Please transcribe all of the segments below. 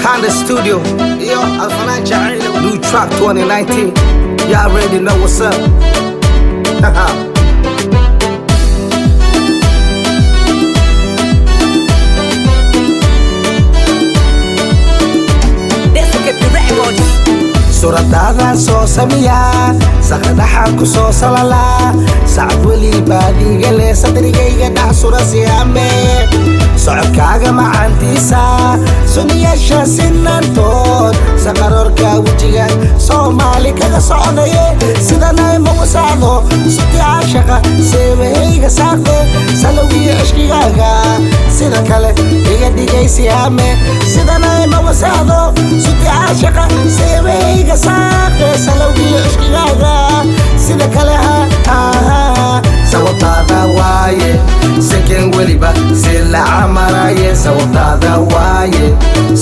Kinda Studio. Yo, Alpha Jahilo. New track 2019. Y'all already know what's up. Haha. Suradada soo samiya saqadaha ku soo salala sacad wali baadi gale sadrigayga dhac surasiyaame socodkaaga macaantiisa suniyasha sinantood saqarorka wajiga Soomaali kaga soconaye sidanay ma wasaado suti caashaqa seebahayga saaqe salawiya ishqigaaga sida kale iga dhigaysiyaame sidanay ma wasaado suti caashaqa seebahayga saaqe salawiya ishqigaaga sida kale sababtaada waaye saken weliba si la camaraye sababtaada waaye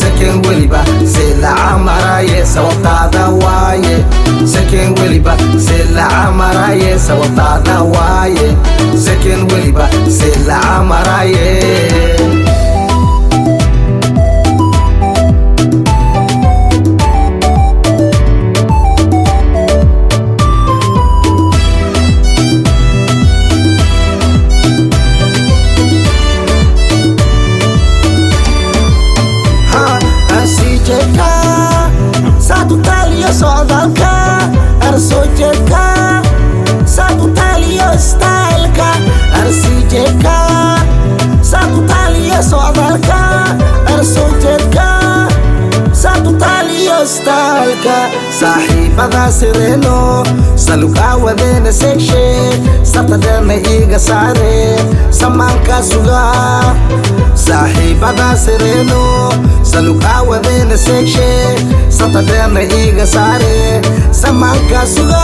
saken weliba si la camaraye sababtaada waaye saken weliba si la camaraye sababtaada waaye saken weliba si la camaraye صاحبها سيرينو سلوكا ودينا سيكشي ستدرنا إيغا ساري سمانكا سوغا صاحبها سيرينو سلوكا ودينا سيكشي ستدرنا إيغا ساري سمانكا سوغا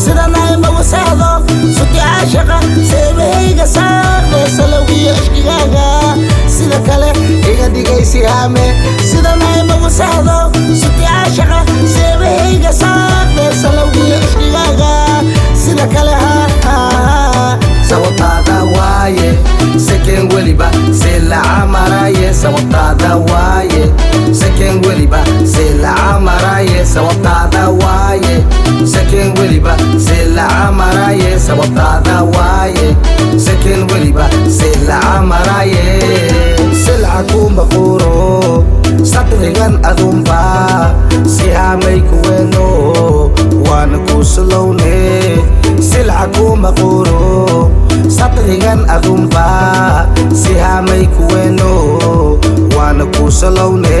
سيرنا إما وسادو سوتي عاشقا سيبهيغا ساري سلوكي أشكيغاغا سيدا كالي إيغا ديغي سيامي سيرنا إما وسادو سوتي عاشقا سيبهيغا ساري سلوكي أشكيغاغا سيدا كالي sababtaada waaye saken weliba si la camaraye sababtaada waaye saken weliba si la camaraye sababtaada waaye saken weliba si la camaraye sababtaada waaye saken weliba si la camaraye silca kuma quro sadrigan adunba si hamay kuweno waana ku salowne silca kuma quro sadrigan adunba si hamay kuweno waana ku salowne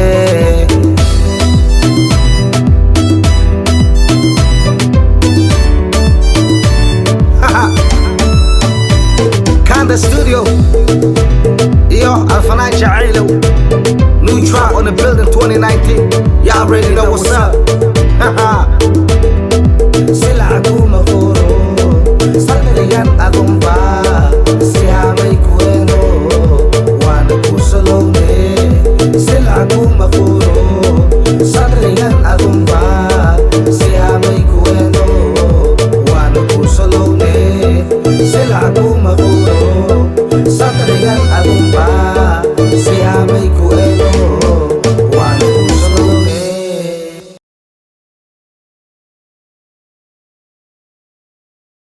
Kinda Studio. Yo, Alpha Jahilo. New track on the building 2019. Y'all already know what's up. Silca kuma quro sadrigan adunba si hamay kuweno waana ku salowne silca kuma quro sadrigan adunba si hamay kuweno waana ku salowne silca kuma